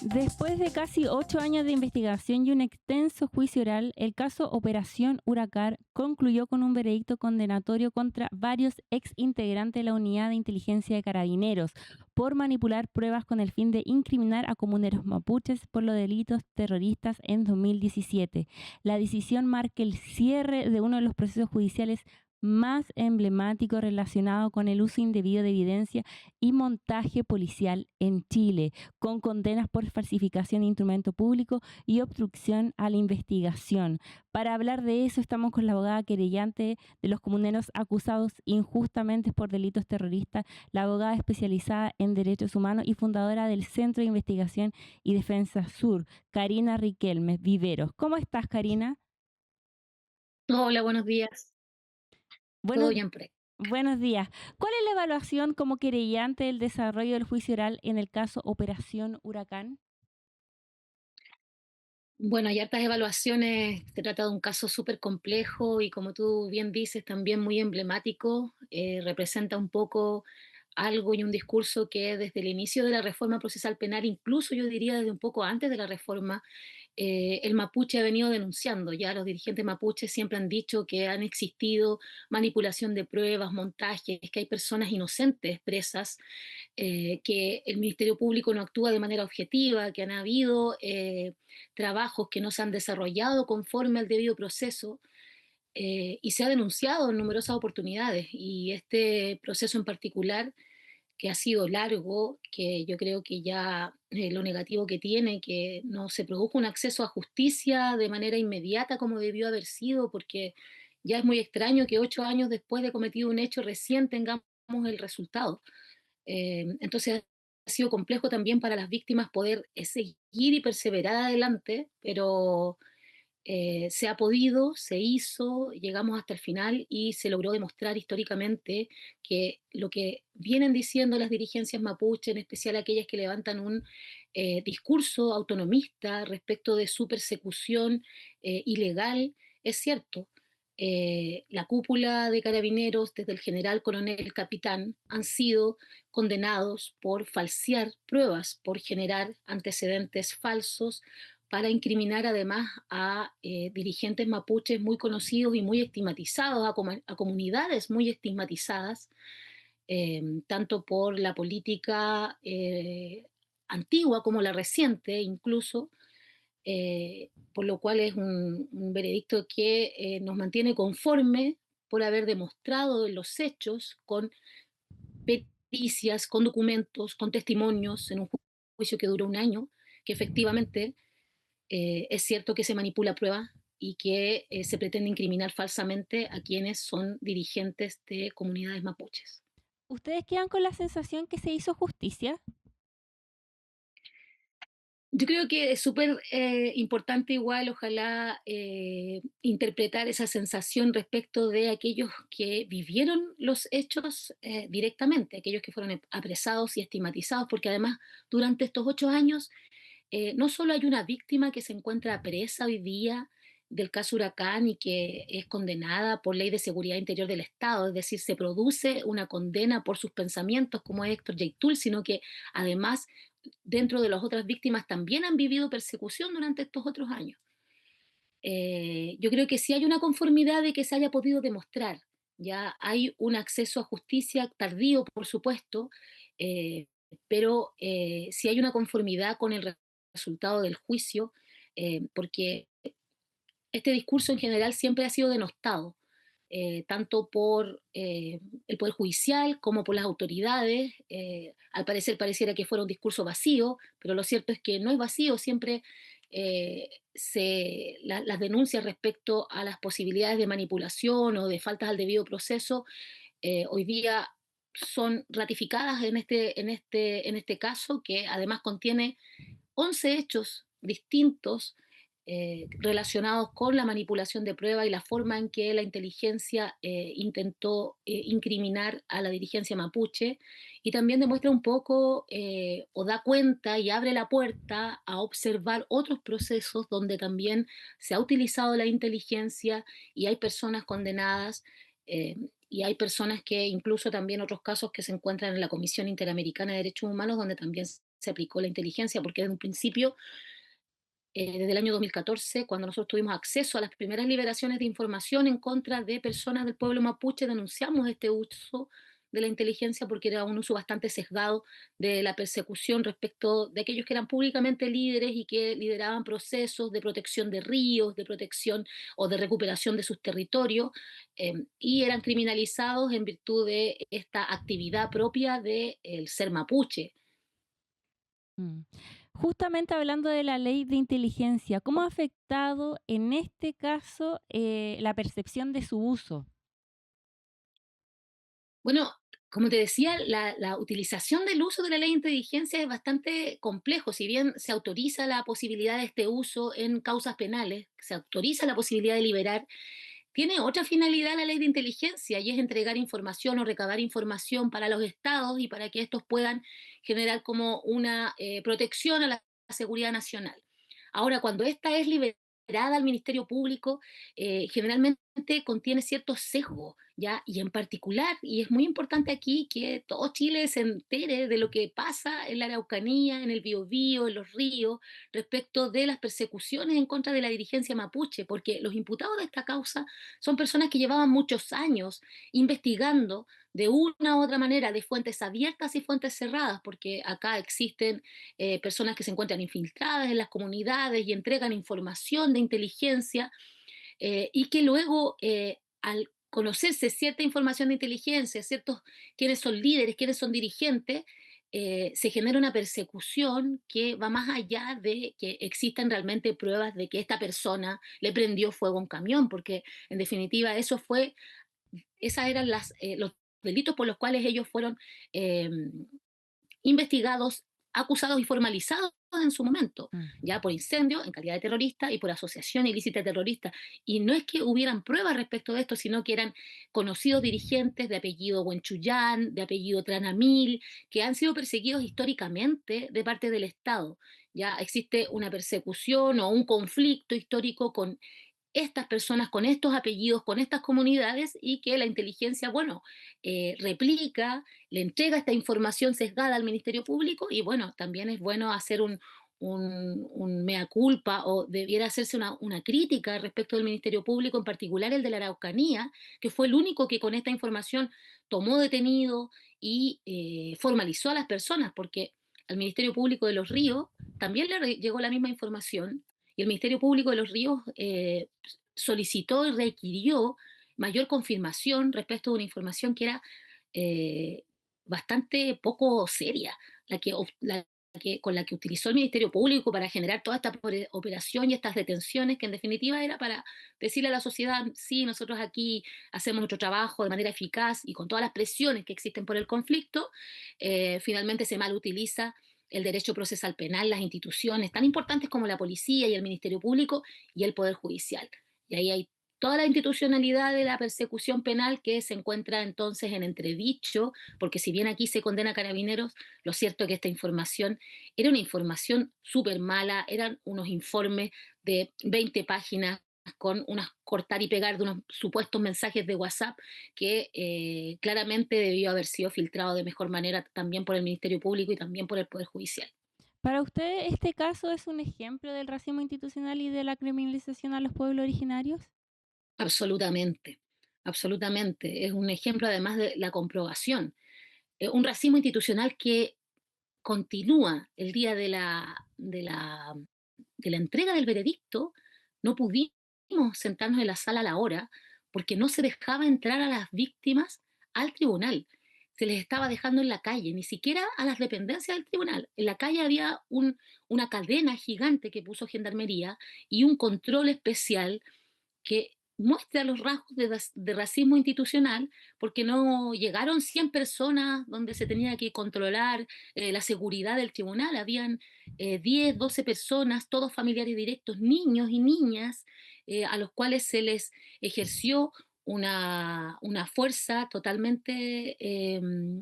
Después de casi 8 años de investigación y un extenso juicio oral, el caso Operación Huracán concluyó con un veredicto condenatorio contra varios ex integrantes de la Unidad de Inteligencia de Carabineros por manipular pruebas con el fin de incriminar a comuneros mapuches por los delitos terroristas en 2017. La decisión marca el cierre de uno de los procesos judiciales más emblemáticos relacionados con el uso indebido de evidencia y montaje policial en Chile, con condenas por falsificación de instrumento público y obstrucción a la investigación. Para hablar de eso estamos con la abogada querellante de los comuneros acusados injustamente por delitos terroristas, la abogada especializada en derechos humanos y fundadora del Centro de Investigación y Defensa Sur, Karina Riquelme Viveros. ¿Cómo estás, Karina? Hola, buenos días. ¿Todo Buenos, bien por ahí? buenos días. ¿Cuál es la evaluación como querellante del desarrollo del juicio oral en el caso Operación Huracán? Bueno, hay hartas evaluaciones. Se trata de un caso súper complejo y como tú bien dices, también muy emblemático. Representa un poco algo y un discurso que desde el inicio de la reforma procesal penal, incluso yo diría desde un poco antes de la reforma, el mapuche ha venido denunciando. Ya los dirigentes mapuches siempre han dicho que han existido manipulación de pruebas, montajes, que hay personas inocentes presas, que el Ministerio Público no actúa de manera objetiva, que han habido trabajos que no se han desarrollado conforme al debido proceso, y se ha denunciado en numerosas oportunidades. Y este proceso en particular, que ha sido largo, que yo creo que ya lo negativo que tiene, que no se produjo un acceso a justicia de manera inmediata como debió haber sido, porque ya es muy extraño que 8 años después de cometido un hecho recién tengamos el resultado. Entonces ha sido complejo también para las víctimas poder seguir y perseverar adelante, pero se ha podido, se hizo, llegamos hasta el final y se logró demostrar históricamente que lo que vienen diciendo las dirigencias mapuche, en especial aquellas que levantan un discurso autonomista respecto de su persecución ilegal, es cierto. La cúpula de carabineros, desde el general, coronel, capitán, han sido condenados por falsear pruebas, por generar antecedentes falsos, para incriminar además a dirigentes mapuches muy conocidos y muy estigmatizados, a comunidades muy estigmatizadas, tanto por la política antigua como la reciente incluso, por lo cual es un veredicto que nos mantiene conforme por haber demostrado en los hechos, con pericias, con documentos, con testimonios, en un juicio que duró un año, que efectivamente es cierto que se manipula prueba y que se pretende incriminar falsamente a quienes son dirigentes de comunidades mapuches. ¿Ustedes quedan con la sensación que se hizo justicia? Yo creo que es súper importante igual, ojalá, interpretar esa sensación respecto de aquellos que vivieron los hechos directamente, aquellos que fueron apresados y estigmatizados, porque además durante estos 8 años no solo hay una víctima que se encuentra presa hoy día del caso Huracán y que es condenada por ley de seguridad interior del Estado, es decir, se produce una condena por sus pensamientos como es Héctor Yaitul, sino que además dentro de las otras víctimas también han vivido persecución durante estos otros años. Yo creo que sí hay una conformidad de que se haya podido demostrar, ya hay un acceso a justicia tardío, por supuesto, eh, pero sí hay una conformidad con el resultado del juicio, porque este discurso en general siempre ha sido denostado, tanto por el Poder Judicial como por las autoridades. Al parecer pareciera que fuera un discurso vacío, pero lo cierto es que no es vacío, siempre las denuncias respecto a las posibilidades de manipulación o de faltas al debido proceso hoy día son ratificadas en este caso, que además contiene 11 hechos distintos relacionados con la manipulación de prueba y la forma en que la inteligencia intentó incriminar a la dirigencia mapuche, y también demuestra un poco o da cuenta y abre la puerta a observar otros procesos donde también se ha utilizado la inteligencia y hay personas condenadas. eh, y hay personas que incluso también otros casos que se encuentran en la Comisión Interamericana de Derechos Humanos donde también se aplicó la inteligencia, porque desde un principio, desde el año 2014, cuando nosotros tuvimos acceso a las primeras liberaciones de información en contra de personas del pueblo mapuche, denunciamos este uso de la inteligencia porque era un uso bastante sesgado de la persecución respecto de aquellos que eran públicamente líderes y que lideraban procesos de protección de ríos, de protección o de recuperación de sus territorios, y eran criminalizados en virtud de esta actividad propia del ser mapuche. Mm. Justamente hablando de la ley de inteligencia, ¿cómo ha afectado en este caso la percepción de su uso? Bueno, como te decía, la utilización del uso de la ley de inteligencia es bastante complejo. Si bien se autoriza la posibilidad de este uso en causas penales, se autoriza la posibilidad de liberar, tiene otra finalidad la ley de inteligencia y es entregar información o recabar información para los estados y para que estos puedan generar como una protección a la seguridad nacional. Ahora, cuando esta es liberada al Ministerio Público, generalmente contiene ciertos sesgos, ¿ya? Y en particular, y es muy importante aquí que todo Chile se entere de lo que pasa en la Araucanía, en el Biobío, en los ríos, respecto de las persecuciones en contra de la dirigencia mapuche, porque los imputados de esta causa son personas que llevaban muchos años investigando de una u otra manera, de fuentes abiertas y fuentes cerradas, porque acá existen personas que se encuentran infiltradas en las comunidades y entregan información de inteligencia y que luego al conocerse cierta información de inteligencia, ciertos quiénes son líderes, quiénes son dirigentes, se genera una persecución que va más allá de que existan realmente pruebas de que esta persona le prendió fuego a un camión, porque en definitiva esas eran los delitos por los cuales ellos fueron eh, investigados, acusados y formalizados en su momento, Mm. ya por incendio en calidad de terrorista y por asociación ilícita terrorista. Y no es que hubieran pruebas respecto de esto, sino que eran conocidos dirigentes de apellido Huenchuyán, de apellido Tranamil, que han sido perseguidos históricamente de parte del Estado. Ya existe una persecución o un conflicto histórico con estas personas con estos apellidos, con estas comunidades y que la inteligencia, bueno, replica, le entrega esta información sesgada al Ministerio Público y bueno, también es bueno hacer un mea culpa o debiera hacerse una crítica respecto del Ministerio Público, en particular el de la Araucanía, que fue el único que con esta información tomó detenido y formalizó a las personas, porque al Ministerio Público de los Ríos también llegó la misma información y el Ministerio Público de los Ríos solicitó y requirió mayor confirmación respecto de una información que era eh, bastante poco seria, con la que utilizó el Ministerio Público para generar toda esta operación y estas detenciones, que en definitiva era para decirle a la sociedad, sí, nosotros aquí hacemos nuestro trabajo de manera eficaz y con todas las presiones que existen por el conflicto, finalmente se mal utiliza el derecho procesal penal, las instituciones tan importantes como la policía y el Ministerio Público y el Poder Judicial. Y ahí hay toda la institucionalidad de la persecución penal que se encuentra entonces en entredicho, porque si bien aquí se condena a carabineros, lo cierto es que esta información era una información súper mala, eran unos informes de 20 páginas con unas cortar y pegar de unos supuestos mensajes de WhatsApp que claramente debió haber sido filtrado de mejor manera también por el Ministerio Público y también por el Poder Judicial. ¿Para usted este caso es un ejemplo del racismo institucional y de la criminalización a los pueblos originarios? Absolutamente, absolutamente. Es un ejemplo además de la comprobación. Un racismo institucional que continúa el día de la entrega del veredicto. No pudimos sentarnos en la sala a la hora porque no se dejaba entrar a las víctimas al tribunal. Se les estaba dejando en la calle, ni siquiera a las dependencias del tribunal. En la calle había una cadena gigante que puso Gendarmería y un control especial que muestra los rasgos de racismo institucional, porque no llegaron 100 personas donde se tenía que controlar la seguridad del tribunal, habían 10, 12 personas, todos familiares directos, niños y niñas, a los cuales se les ejerció una fuerza totalmente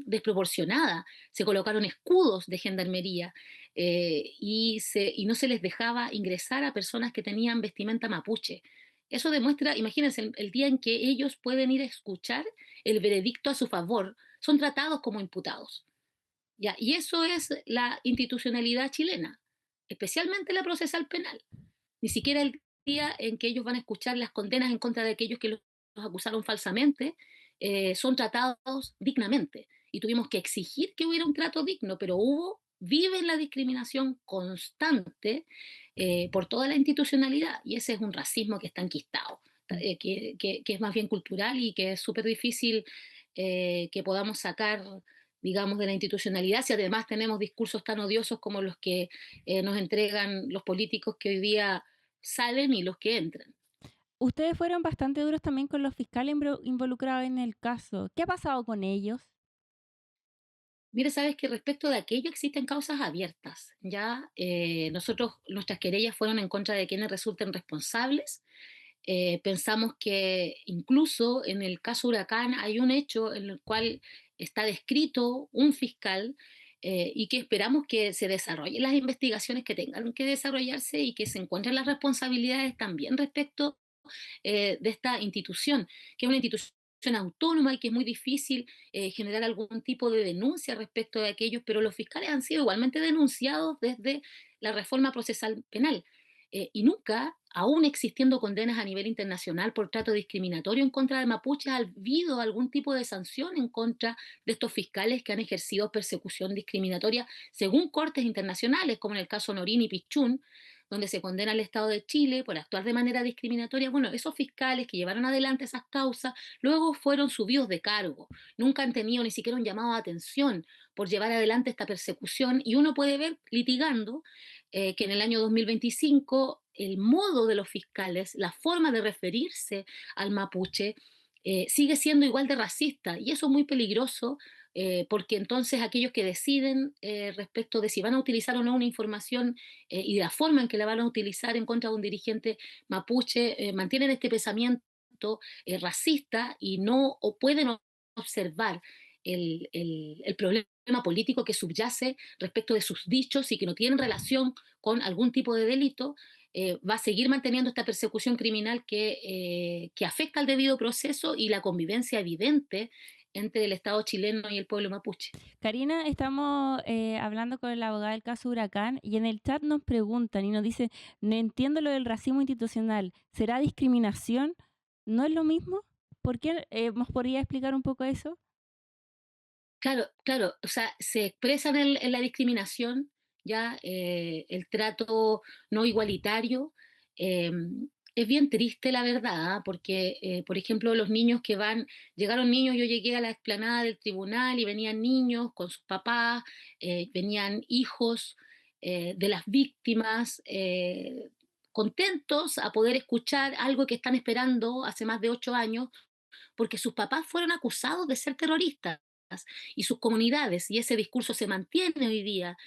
desproporcionada. Se colocaron escudos de gendarmería y no se les dejaba ingresar a personas que tenían vestimenta mapuche. Eso demuestra, imagínense, el día en que ellos pueden ir a escuchar el veredicto a su favor, son tratados como imputados. ¿ya? Y eso es la institucionalidad chilena, especialmente la procesal penal. Ni siquiera el día en que ellos van a escuchar las condenas en contra de aquellos que los acusaron falsamente, son tratados dignamente. Y tuvimos que exigir que hubiera un trato digno, pero vive la discriminación constante por toda la institucionalidad. Y ese es un racismo que está enquistado, que es más bien cultural y que es súper difícil que podamos sacar, digamos, de la institucionalidad, si además tenemos discursos tan odiosos como los que nos entregan los políticos que hoy día salen y los que entran. Ustedes fueron bastante duros también con los fiscales involucrados en el caso. ¿Qué ha pasado con ellos? Mira, sabes que respecto de aquello existen causas abiertas, ¿ya? Nosotros, nuestras querellas fueron en contra de quienes resulten responsables. Pensamos que incluso en el caso Huracán hay un hecho en el cual está descrito un fiscal y que esperamos que se desarrollen las investigaciones que tengan que desarrollarse y que se encuentren las responsabilidades también respecto de esta institución, que es una institución autónoma y que es muy difícil generar algún tipo de denuncia respecto de aquellos, pero los fiscales han sido igualmente denunciados desde la reforma procesal penal. Y nunca, aún existiendo condenas a nivel internacional por trato discriminatorio en contra de mapuches, ha habido algún tipo de sanción en contra de estos fiscales que han ejercido persecución discriminatoria según cortes internacionales, como en el caso Norín y Pichún, donde se condena al Estado de Chile por actuar de manera discriminatoria. Bueno, esos fiscales que llevaron adelante esas causas luego fueron subidos de cargo. Nunca han tenido ni siquiera un llamado de atención por llevar adelante esta persecución y uno puede ver litigando que en el año 2025 el modo de los fiscales, la forma de referirse al mapuche, sigue siendo igual de racista y eso es muy peligroso porque entonces aquellos que deciden respecto de si van a utilizar o no una información y de la forma en que la van a utilizar en contra de un dirigente mapuche, mantienen este pensamiento racista y no o pueden observar el problema político que subyace respecto de sus dichos y que no tienen relación con algún tipo de delito, va a seguir manteniendo esta persecución criminal que afecta al debido proceso y la convivencia evidente entre el Estado chileno y el pueblo mapuche. Karina, estamos hablando con la abogada del caso Huracán y en el chat nos preguntan y nos dicen, no entiendo lo del racismo institucional, ¿será discriminación? ¿No es lo mismo? ¿Por qué? ¿Nos podría explicar un poco eso? Claro, claro, o sea, se expresa en la discriminación, ya el trato no igualitario. eh, es bien triste la verdad, ¿ah? Porque, por ejemplo, los niños que llegaron niños, yo llegué a la explanada del tribunal y venían niños con sus papás, venían hijos de las víctimas, contentos a poder escuchar algo que están esperando hace más de 8 años porque sus papás fueron acusados de ser terroristas y sus comunidades, y ese discurso se mantiene hoy día.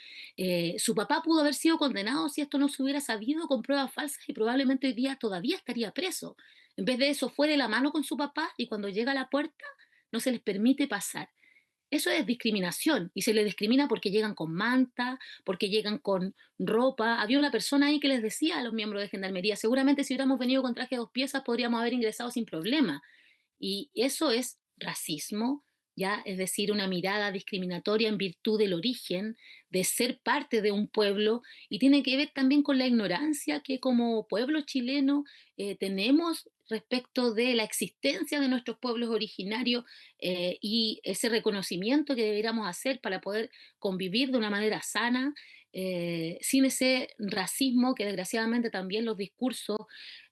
Su papá pudo haber sido condenado si esto no se hubiera sabido con pruebas falsas y probablemente hoy día todavía estaría preso. En vez de eso fue de la mano con su papá y cuando llega a la puerta no se les permite pasar. Eso es discriminación y se les discrimina porque llegan con manta, porque llegan con ropa. Había una persona ahí que les decía a los miembros de Gendarmería, seguramente si hubiéramos venido con traje de 2 piezas podríamos haber ingresado sin problema. Y eso es racismo, ¿ya? Es decir, una mirada discriminatoria en virtud del origen, de ser parte de un pueblo, y tiene que ver también con la ignorancia que como pueblo chileno tenemos respecto de la existencia de nuestros pueblos originarios y ese reconocimiento que deberíamos hacer para poder convivir de una manera sana, sin ese racismo que desgraciadamente también los discursos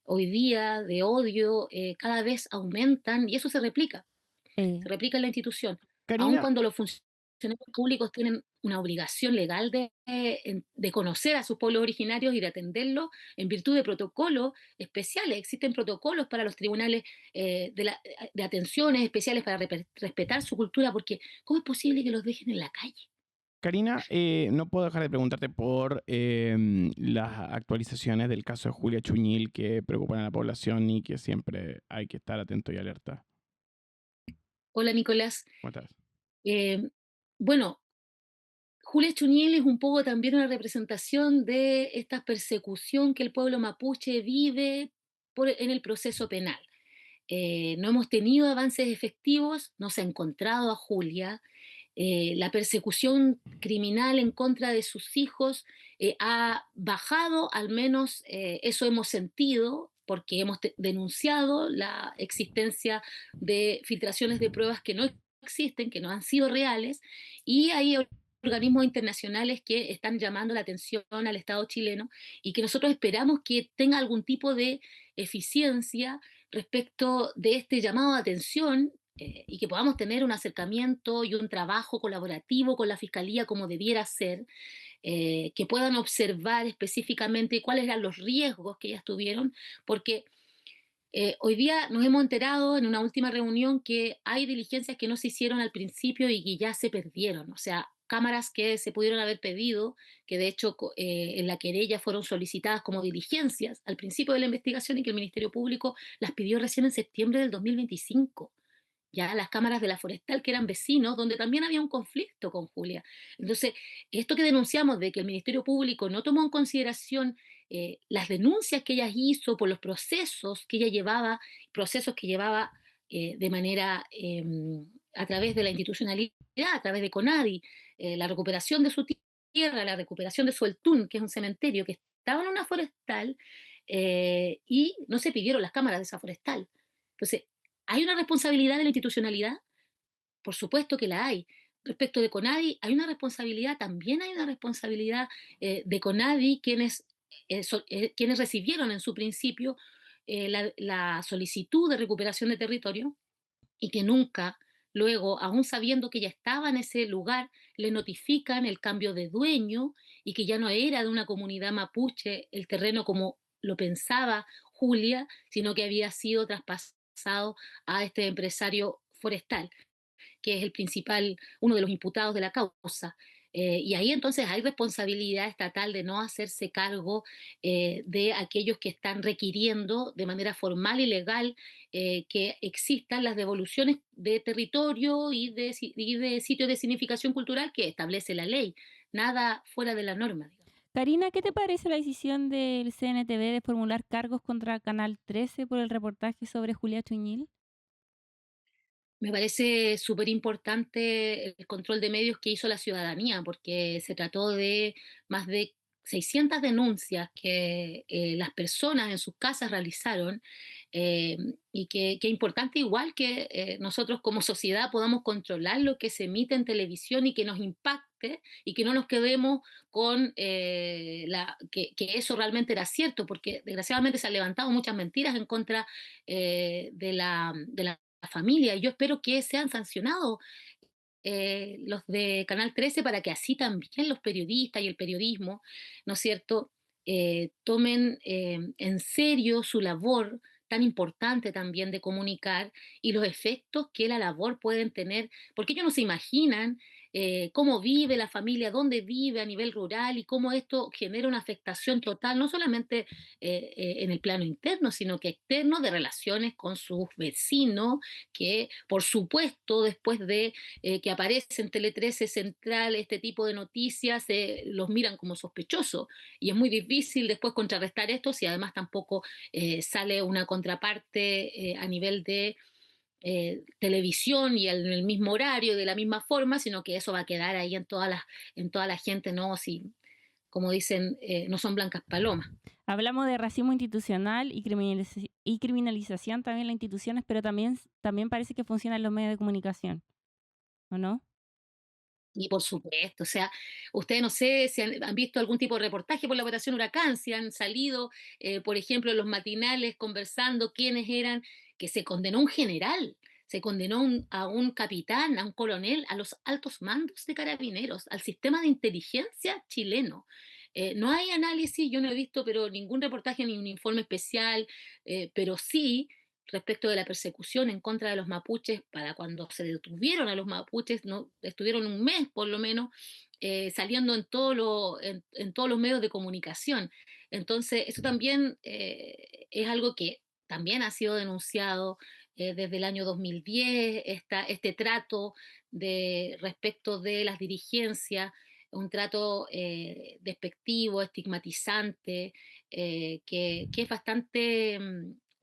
hoy día de odio cada vez aumentan y eso Eh, se replica en la institución, aun Karina, cuando los funcionarios públicos tienen una obligación legal de conocer a sus pueblos originarios y de atenderlos en virtud de protocolos especiales. Existen protocolos para los tribunales de atenciones especiales para respetar su cultura, porque ¿cómo es posible que los dejen en la calle? Karina, no puedo dejar de preguntarte por las actualizaciones del caso de Julia Chuñil que preocupan a la población y que siempre hay que estar atento y alerta. Hola Nicolás. ¿Cómo estás? Eh, bueno, Julia Chuñil es un poco también una representación de esta persecución que el pueblo mapuche vive en el proceso penal. No hemos tenido avances efectivos, no se ha encontrado a Julia. la persecución criminal en contra de sus hijos ha bajado, al menos eso hemos sentido, porque hemos denunciado la existencia de filtraciones de pruebas que no existen, que no han sido reales, y hay organismos internacionales que están llamando la atención al Estado chileno y que nosotros esperamos que tenga algún tipo de eficiencia respecto de este llamado de atención, y que podamos tener un acercamiento y un trabajo colaborativo con la Fiscalía como debiera ser, que puedan observar específicamente cuáles eran los riesgos que ellas tuvieron, porque hoy día nos hemos enterado en una última reunión que hay diligencias que no se hicieron al principio y que ya se perdieron. O sea, cámaras que se pudieron haber pedido, que de hecho en la querella fueron solicitadas como diligencias al principio de la investigación y que el Ministerio Público las pidió recién en septiembre del 2025, ya las cámaras de la forestal, que eran vecinos, donde también había un conflicto con Julia. Entonces, esto que denunciamos de que el Ministerio Público no tomó en consideración las denuncias que ella hizo por los procesos que llevaba de manera a través de la institucionalidad, a través de CONADI, la recuperación de su tierra, la recuperación de su Eltún, que es un cementerio que estaba en una forestal, y no se pidieron las cámaras de esa forestal. Entonces, ¿hay una responsabilidad de la institucionalidad? Por supuesto que la hay. Respecto de CONADI, ¿hay una responsabilidad? También hay una responsabilidad de CONADI, quienes recibieron en su principio la solicitud de recuperación de territorio y que nunca, luego, aún sabiendo que ya estaba en ese lugar, le notifican el cambio de dueño y que ya no era de una comunidad mapuche el terreno como lo pensaba Julia, sino que había sido traspasado a este empresario forestal, que es el principal, uno de los imputados de la causa. Y ahí entonces hay responsabilidad estatal de no hacerse cargo de aquellos que están requiriendo de manera formal y legal que existan las devoluciones de territorio y de sitios de significación cultural que establece la ley. Nada fuera de la norma, digamos. Karina, ¿qué te parece la decisión del CNTV de formular cargos contra Canal 13 por el reportaje sobre Julia Chuñil? Me parece súper importante el control de medios que hizo la ciudadanía, porque se trató de más de 600 denuncias que las personas en sus casas realizaron, y que importante igual que nosotros como sociedad podamos controlar lo que se emite en televisión y que nos impacte y que no nos quedemos con que eso realmente era cierto, porque desgraciadamente se han levantado muchas mentiras en contra de la familia. Y yo espero que sean sancionados los de Canal 13 para que así también los periodistas y el periodismo, ¿no es cierto?, tomen en serio su labor tan importante también de comunicar y los efectos que la labor pueden tener, porque ellos no se imaginan cómo vive la familia, dónde vive a nivel rural y cómo esto genera una afectación total, no solamente en el plano interno, sino que externo de relaciones con sus vecinos, que por supuesto después de que aparece en Tele 13 Central este tipo de noticias, los miran como sospechosos y es muy difícil después contrarrestar esto si además tampoco sale una contraparte a nivel de televisión y en el mismo horario, de la misma forma, sino que eso va a quedar ahí en toda la gente, ¿no? Si, como dicen, no son blancas palomas. Hablamos de racismo institucional y criminalización también en las instituciones, pero también parece que funcionan los medios de comunicación, ¿o no? Y por supuesto, o sea, ustedes no sé si han visto algún tipo de reportaje por la Operación Huracán, si han salido, por ejemplo, en los matinales conversando quiénes eran, que se condenó un general, se condenó a un capitán, a un coronel, a los altos mandos de carabineros, al sistema de inteligencia chileno. No hay análisis, yo no he visto, pero ningún reportaje ni un informe especial, pero sí respecto de la persecución en contra de los mapuches, para cuando se detuvieron a los mapuches, no, estuvieron un mes por lo menos saliendo en todos los medios de comunicación. Entonces, eso también es algo que también ha sido denunciado desde el año 2010, este trato respecto de las dirigencias, un trato despectivo, estigmatizante, que es bastante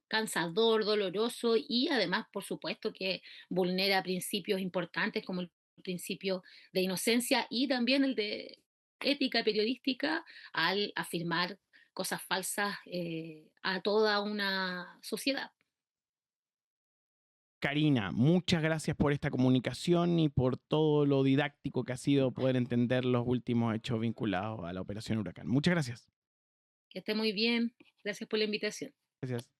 cansador, doloroso y además, por supuesto, que vulnera principios importantes como el principio de inocencia y también el de ética periodística al afirmar cosas falsas a toda una sociedad. Karina, muchas gracias por esta comunicación y por todo lo didáctico que ha sido poder entender los últimos hechos vinculados a la Operación Huracán. Muchas gracias. Que esté muy bien. Gracias por la invitación. Gracias.